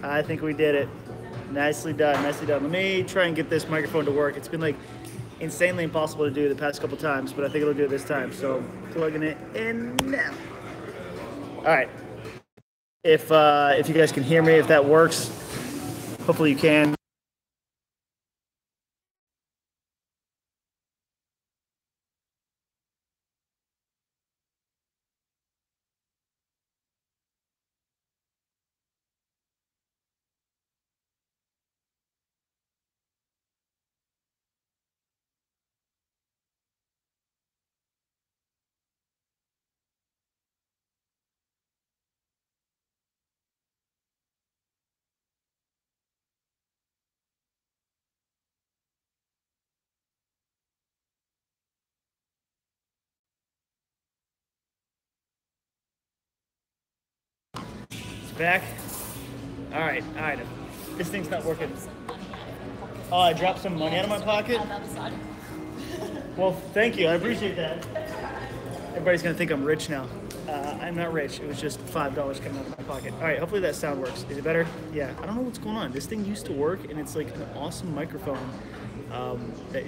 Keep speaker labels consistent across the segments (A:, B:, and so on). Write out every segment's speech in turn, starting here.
A: I think we did it. Nicely done, nicely done. Let me try and get this microphone to work. It's been like insanely impossible to do the past couple times, but I think it'll do it this time. So plugging it in now. All right. If you guys can hear me, if that works, hopefully you can. Back. All right. This thing's not working. Oh, I dropped some money out of my pocket. Well, thank you. I appreciate that. Everybody's gonna think I'm rich now. I'm not rich. It was just $5 coming out of my pocket. All right. Hopefully that sound works. Is it better? Yeah. I don't know what's going on. This thing used to work, and it's like an awesome microphone that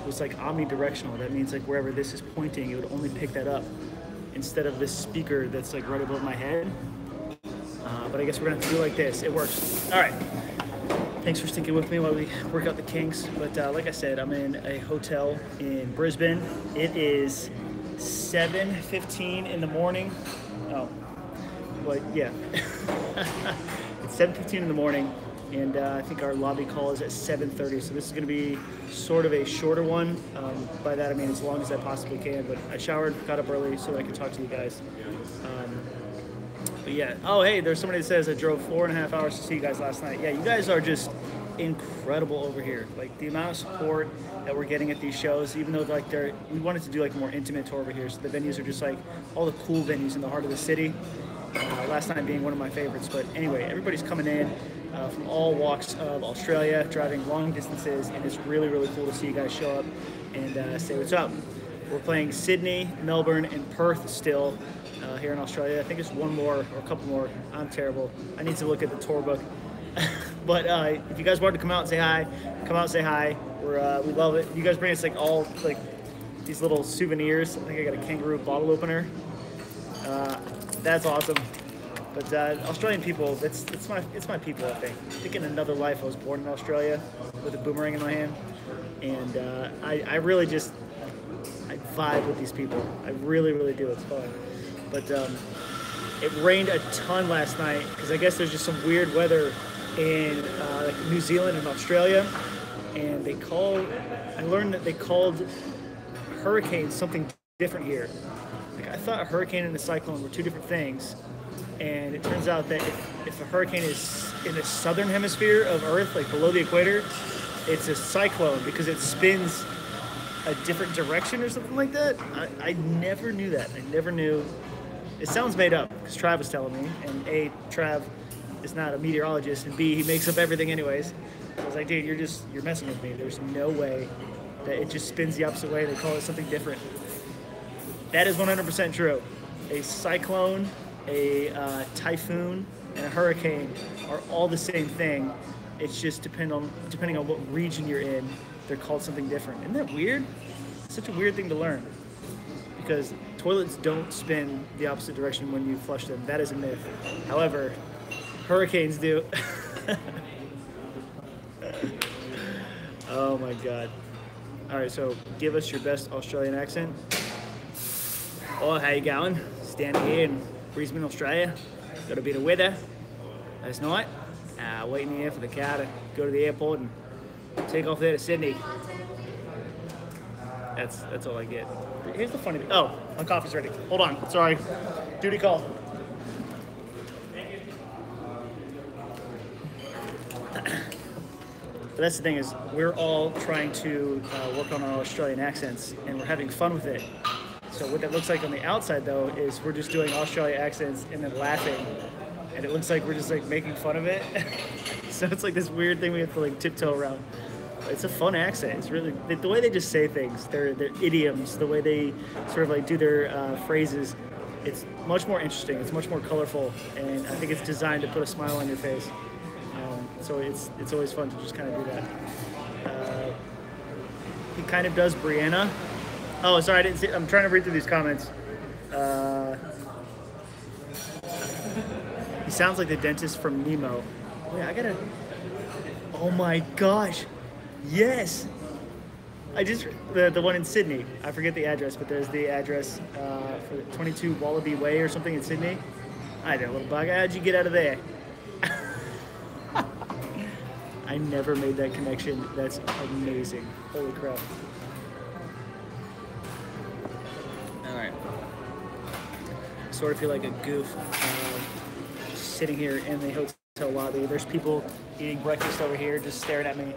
A: was like omnidirectional. That means like wherever this is pointing, it would only pick that up instead of this speaker that's like right above my head. But I guess we're gonna have to do like this. It works. All right. Thanks for sticking with me while we work out the kinks. But like I said, I'm in a hotel in Brisbane. It is 7:15 in the morning. Oh, but yeah. It's 7:15 in the morning, and I think our lobby call is at 7:30. So this is gonna be sort of a shorter one. By that I mean as long as I possibly can. But I showered, got up early so that I could talk to you guys. But yeah. Oh, hey, there's somebody that says I drove 4.5 hours to see you guys last night. Yeah, you guys are just incredible over here. Like the amount of support that we're getting at these shows, even though like we wanted to do like a more intimate tour over here. So the venues are just like all the cool venues in the heart of the city. Last night being one of my favorites. But anyway, everybody's coming in from all walks of Australia, driving long distances, and it's really, really cool to see you guys show up and say what's up. We're playing Sydney, Melbourne, and Perth still. Here in Australia. I think it's one more or a couple more. I'm terrible. I need to look at the tour book. But if you guys wanted to come out and say hi, come out and say hi. We love it. You guys bring us like all like these little souvenirs. I think I got a kangaroo bottle opener. That's awesome. But Australian people, it's my people. I think in another life I was born in Australia with a boomerang in my hand, and I really just I vibe with these people. I really, really do. It's fun. But it rained a ton last night because I guess there's just some weird weather in like New Zealand and Australia, and I learned that they called hurricanes something different here. Like I thought a hurricane and a cyclone were two different things, and it turns out that if a hurricane is in the southern hemisphere of Earth, like below the equator, it's a cyclone because it spins a different direction or something like that. I never knew that. I never knew. It sounds made up because Trav was telling me, and A, Trav is not a meteorologist, and B, he makes up everything anyways. I was like, dude, you're messing with me. There's no way that it just spins the opposite way. They call it something different. That is 100% true. A cyclone, a typhoon, and a hurricane are all the same thing. It's just depending on what region you're in, they're called something different. Isn't that weird? It's such a weird thing to learn. Because toilets don't spin the opposite direction when you flush them. That is a myth. However, hurricanes do. Oh my God. All right, so give us your best Australian accent. Oh, how you going? Standing here in Brisbane, Australia. Got a bit of weather last night. Waiting here for the car to go to the airport and take off there to Sydney. That's all I get. Here's the funny thing. Oh, my coffee's ready. Hold on. Sorry. Duty call. But that's the thing is we're all trying to work on our Australian accents, and we're having fun with it. So what that looks like on the outside, though, is we're just doing Australian accents and then laughing, and it looks like we're just like making fun of it. So it's like this weird thing we have to like tiptoe around. It's a fun accent. It's really the way they just say things, their idioms, the way they sort of like do their phrases. It's much more interesting. It's much more colorful, and I think it's designed to put a smile on your face. So it's always fun to just kind of do that. He kind of does Brianna. Oh, sorry, I didn't see. I'm trying to read through these comments. He sounds like the dentist from Nemo. Wait, I gotta. Oh my gosh, yes. I just the one in Sydney. I forget the address, but there's the address for 22 Wallaby Way or something in Sydney. Hi there, little bug. How'd you get out of there? I never made that connection. That's amazing. Holy crap. All right. Sort of feel like a goof sitting here in the hotel lobby. There's people eating breakfast over here, just staring at me.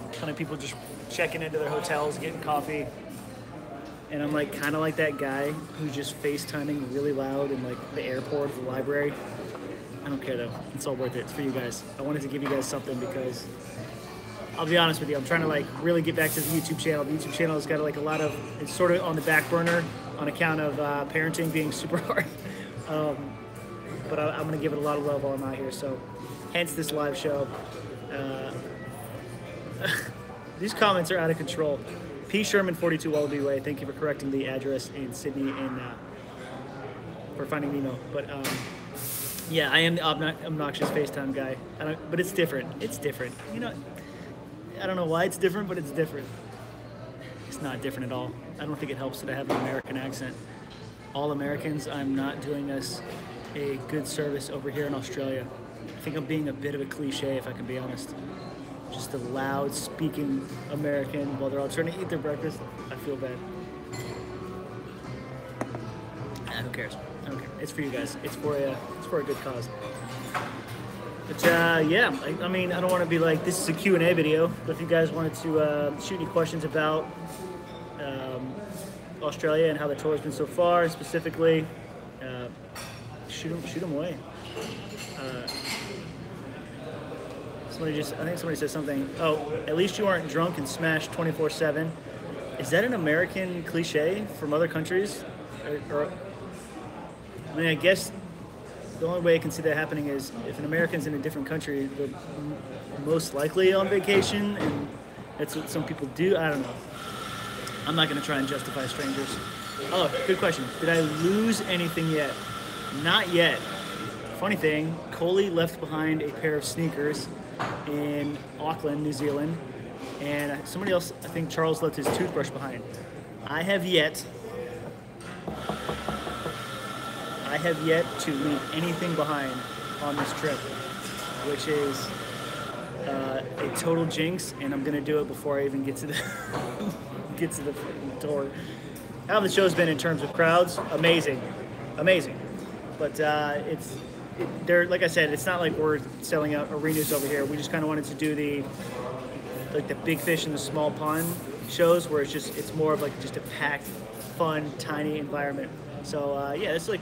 A: A ton of people just checking into their hotels, getting coffee. And I'm like kind of like that guy who's just FaceTiming really loud in like the airport, the library. I don't care though. It's all worth it. It's for you guys. I wanted to give you guys something because I'll be honest with you. I'm trying to like really get back to the YouTube channel. The YouTube channel has got like a lot of, it's sort of on the back burner on account of parenting being super hard. But I'm going to give it a lot of love while I'm out here. So hence this live show. These comments are out of control. P. Sherman, 42 Wallaby Way. Thank you for correcting the address in Sydney and for Finding Nemo. But yeah, I am the obnoxious FaceTime guy. But it's different. It's different. You know, I don't know why it's different, but it's different. It's not different at all. I don't think it helps that I have an American accent. All Americans, I'm not doing us a good service over here in Australia. I think I'm being a bit of a cliche, if I can be honest. Just a loud speaking American while they're all trying to eat their breakfast. I feel bad. Who cares? I don't care. It's for you guys. It's for a good cause. But yeah, I mean, I don't want to be like, this is a Q&A video, but if you guys wanted to shoot any questions about Australia and how the tour has been so far, and specifically, shoot them away. I think somebody said something. Oh, at least you aren't drunk and smashed 24/7. Is that an American cliche from other countries? Or I mean, I guess the only way I can see that happening is if an American's in a different country, they're most likely on vacation, and that's what some people do. I don't know. I'm not going to try and justify strangers. Oh, good question. Did I lose anything yet? Not yet. Funny thing, Coley left behind a pair of sneakers in Auckland, New Zealand, and somebody else, I think Charles, left his toothbrush behind. I have yet to leave anything behind on this trip, which is a total jinx, and I'm gonna do it before I even get to the tour. How the show's been in terms of crowds? Amazing. But they're, like I said, it's not like we're selling out arenas over here. We just kind of wanted to do the big fish in the small pond shows, where it's more of like just a packed, fun, tiny environment. So yeah, it's like,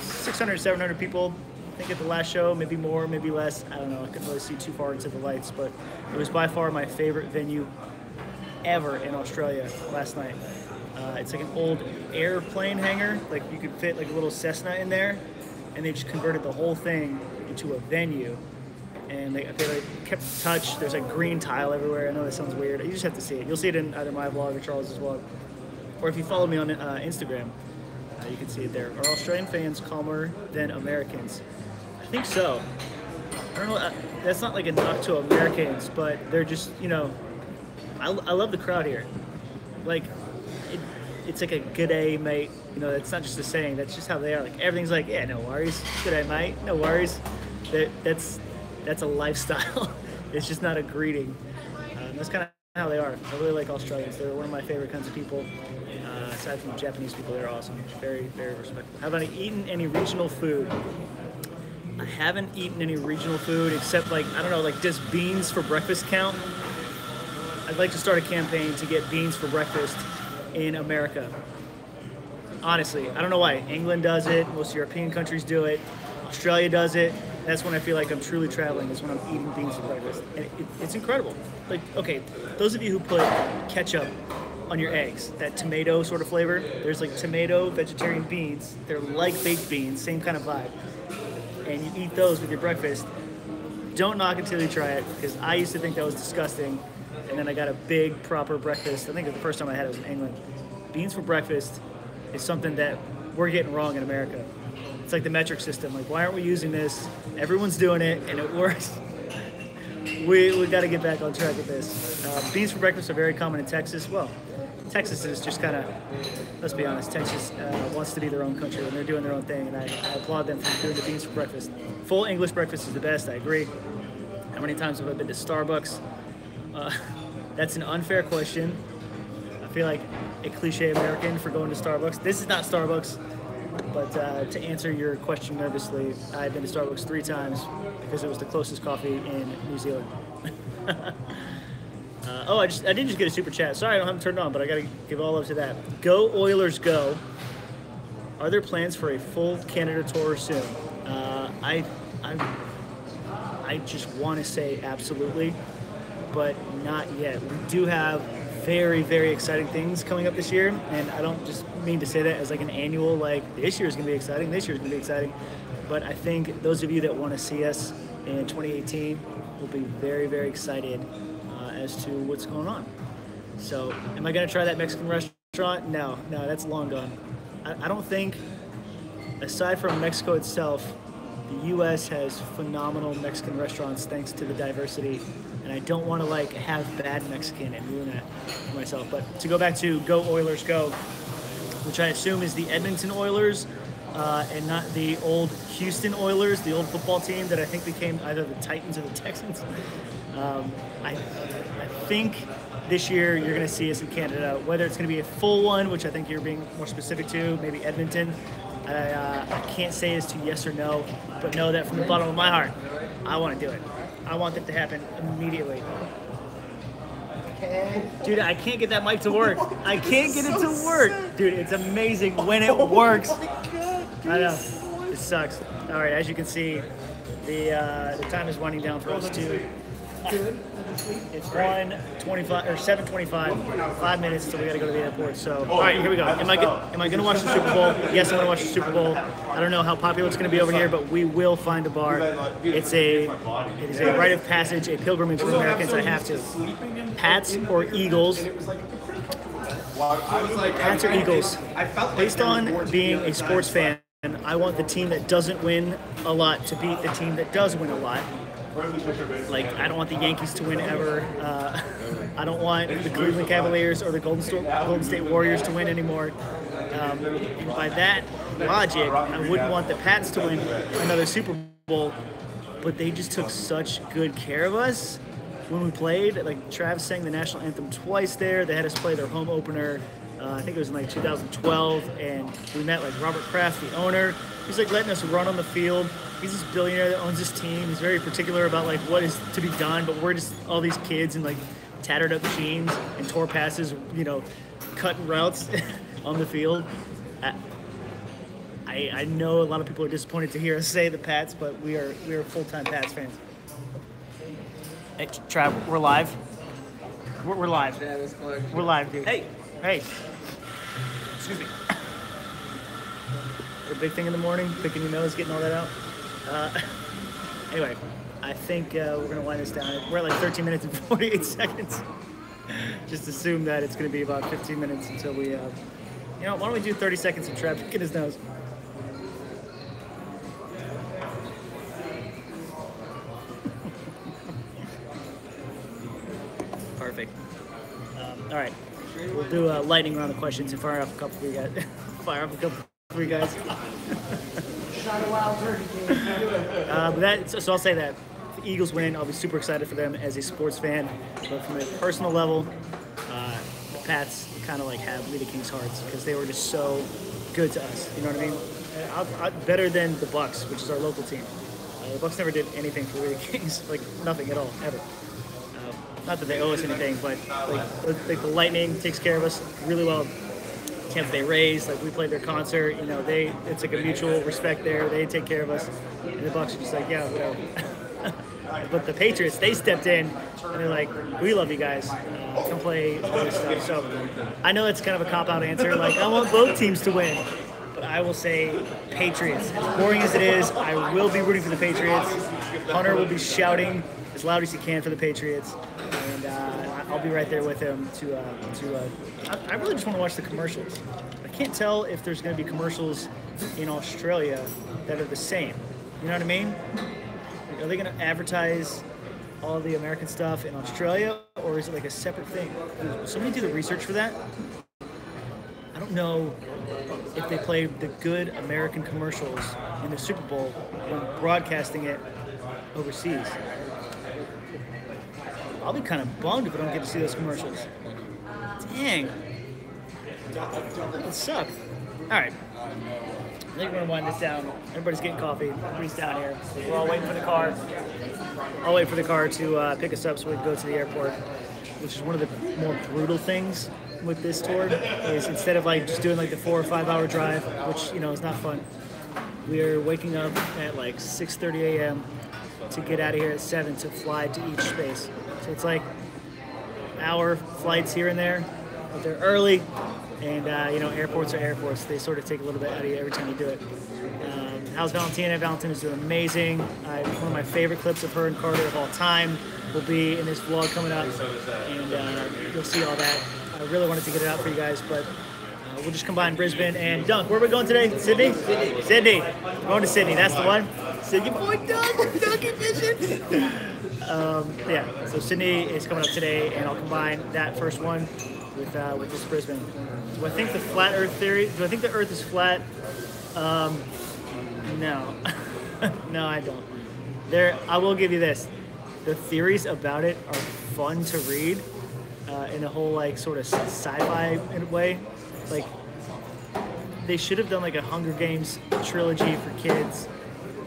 A: 600, 700 people, I think, at the last show, maybe more, maybe less. I don't know. I couldn't really see too far into the lights, but it was by far my favorite venue ever in Australia last night. It's like an old airplane hangar. Like you could fit like a little Cessna in there, and they just converted the whole thing into a venue. And they like kept touch. There's like green tile everywhere. I know that sounds weird. You just have to see it. You'll see it in either my vlog or Charles's vlog. Or if you follow me on Instagram, you can see it there. Are Australian fans calmer than Americans? I think so. I don't know. That's not like a knock to Americans, but they're just, I love the crowd here. Like, it's like a good day, mate. It's not just a saying. That's just how they are. Like, everything's like, yeah, no worries. Good day, mate. No worries. That's a lifestyle. It's just not a greeting. That's kind of how they are. I really like Australians. They're one of my favorite kinds of people. Aside from Japanese people, they're awesome. Very, very respectful. Have I eaten any regional food? I haven't eaten any regional food except, like, I don't know, like, does beans for breakfast count? I'd like to start a campaign to get beans for breakfast in America. Honestly, I don't know why. England does it. Most European countries do it. Australia does it. That's when I feel like I'm truly traveling, is when I'm eating beans for breakfast. And it's incredible. Like, okay, those of you who put ketchup on your eggs, that tomato sort of flavor, there's like tomato vegetarian beans. They're like baked beans, same kind of vibe. And you eat those with your breakfast. don't knock until you try it, because I used to think that was disgusting, and then I got a big, proper breakfast. I think the first time I had it was in England. Beans for breakfast is something that we're getting wrong in America. It's like the metric system. Like, why aren't we using this? Everyone's doing it, and it works. We got to get back on track with this. Beans for breakfast are very common in Texas. Well, Texas is just kind of, let's be honest, Texas wants to be their own country, and they're doing their own thing, and I applaud them for doing the beans for breakfast. Full English breakfast is the best, I agree. How many times have I been to Starbucks? That's an unfair question. I feel like a cliche American for going to Starbucks. This is not Starbucks, but to answer your question nervously, I've been to Starbucks 3 times because it was the closest coffee in New Zealand. I did just get a super chat. Sorry, I don't have it turned on, but I got to give all love to that. Go Oilers, go! Are there plans for a full Canada tour soon? I just want to say absolutely, but not yet. We do have very, very exciting things coming up this year, and I don't just mean to say that as like an annual, like this year is going to be exciting, this year is going to be exciting, but I think those of you that want to see us in 2018 will be very, very excited as to what's going on. So, am I going to try that Mexican restaurant? No, that's long gone. I don't think, aside from Mexico itself, the U.S. has phenomenal Mexican restaurants thanks to the diversity, and I don't want to like have bad Mexican and ruin that for myself. But to go back to Go Oilers Go, which I assume is the Edmonton Oilers and not the old Houston Oilers, the old football team that I think became either the Titans or the Texans. I think this year you're going to see us in Canada, whether it's going to be a full one, which I think you're being more specific to, maybe Edmonton. I can't say as to yes or no, but know that from the bottom of my heart, I want to do it. I want that to happen immediately. Dude, I can't get that mic to work. I can't get it to work. Dude, it's amazing when it works. I know. It sucks. All right, as you can see, the time is winding down for us too. It's 1:25 or 7:25. 5 minutes until we gotta go to the airport. So, all right, here we go. Am I gonna watch the Super Bowl? Yes, I'm gonna watch the Super Bowl. I don't know how popular it's gonna be over here, but we will find a bar. It is a rite of passage, a pilgrimage for Americans. I have to. Pats or Eagles? Pats or Eagles? Based on being a sports fan, I want the team that doesn't win a lot to beat the team that does win a lot. Like, I don't want the Yankees to win ever. I don't want the Cleveland Cavaliers or the Golden State Warriors to win anymore. And by that logic, I wouldn't want the Pats to win another Super Bowl, but they just took such good care of us when we played. Like, Trav sang the national anthem twice there. They had us play their home opener. I think it was in like 2012, and we met like Robert Kraft, the owner. He's like letting us run on the field. He's this billionaire that owns this team. He's very particular about like what is to be done, but we're just all these kids in like tattered up jeans and tour passes, you know, cutting routes on the field. I know a lot of people are disappointed to hear us say the Pats, but we are full-time Pats fans. Hey, Trav, we're live. We're live. We're live, dude. Hey. Excuse me. A big thing in the morning, picking your nose, getting all that out. Anyway, I think we're going to wind this down. We're at like 13 minutes and 48 seconds. Just assume that it's going to be about 15 minutes until we, you know, why don't we do 30 seconds of Trav picking his nose? Perfect. All right. We'll do a lightning round of questions and fire off a couple for you guys.
B: Shot a wild turkey.
A: So I'll say that. If the Eagles win, I'll be super excited for them as a sports fan. But from a personal level, the Pats kind of like have We the King's hearts because they were just so good to us. You know what I mean? Better than the Bucks, which is our local team. The Bucks never did anything for We the Kings, like nothing at all, ever. Not that they owe us anything, but like the Lightning takes care of us really well. Tampa Bay Rays, like we played their concert, you know, it's like a mutual respect there. They take care of us, and the Bucks are just like, yeah, whatever. But the Patriots, they stepped in and they're like, we love you guys, come play all this stuff. So I know that's kind of a cop-out answer. Like, I want both teams to win, but I will say Patriots. As boring as it is, I will be rooting for the Patriots. Hunter will be shouting as loud as he can for the Patriots, and I'll be right there with him I really just want to watch the commercials. I can't tell if there's going to be commercials in Australia that are the same. You know what I mean? Are they going to advertise all the American stuff in Australia, or is it like a separate thing? Will somebody do the research for that? I don't know if they play the good American commercials in the Super Bowl when broadcasting it overseas. I'll be kind of bummed if I don't get to see those commercials. Dang. That sucks. All right. I think we're going to wind this down. Everybody's getting coffee. Everybody's down here. We're all waiting for the car. I'll wait for the car to pick us up so we can go to the airport, which is one of the more brutal things with this tour, is instead of like just doing like the 4 or 5 hour drive, which, you know, is not fun, we are waking up at like 6:30 a.m. to get out of here at 7 to fly to each space. So it's like hour flights here and there, but they're early, and you know, airports are airports. They sort of take a little bit out of you every time you do it. How's Valentina? Valentina's doing amazing. One of my favorite clips of her and Carter of all time will be in this vlog coming up, and you'll see all that. I really wanted to get it out for you guys, but we'll just combine Brisbane and Dunk. Where are we going today? Sydney? Sydney. We're going to Sydney. That's the one. Sydney boy Dunk. Dunky vision. Yeah, so Sydney is coming up today, and I'll combine that first one with this Brisbane. Do I think the flat Earth theory? Do I think the Earth is flat? No. No, I don't. I will give you this. The theories about it are fun to read in a whole like sort of sci-fi in a way. Like they should have done like a Hunger Games trilogy for kids,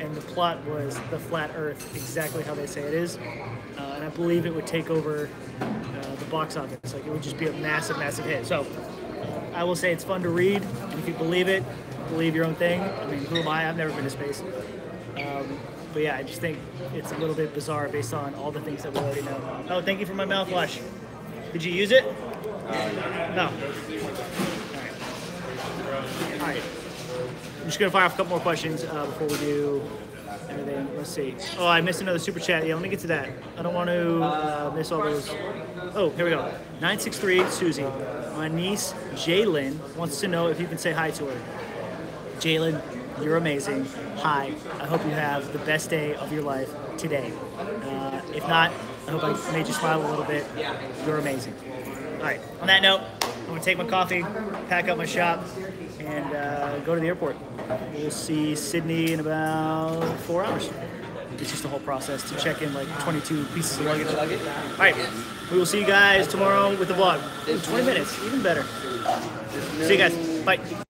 A: and the plot was the flat Earth, exactly how they say it is. And I believe it would take over the box office. Like it would just be a massive, massive hit. So I will say it's fun to read, and if you believe it, believe your own thing. I mean, who am I? I've never been to space. But yeah, I just think it's a little bit bizarre based on all the things that we already know. Oh, thank you for my mouthwash. Did you use it? No. All right. I'm just going to fire off a couple more questions before we do everything. Let's see. Oh, I missed another super chat. Yeah, let me get to that. I don't want to miss all those. Oh, here we go. 963 Susie. My niece, Jalen, wants to know if you can say hi to her. Jalen, you're amazing. Hi. I hope you have the best day of your life today. If not, I hope I made you smile a little bit. You're amazing. All right. On that note, I'm going to take my coffee, pack up my shop, and go to the airport. We'll see Sydney in about 4 hours. It's just a whole process to check in like 22 pieces of luggage. All right. We will see you guys tomorrow with the vlog. 20 minutes, even better. See you guys. Bye.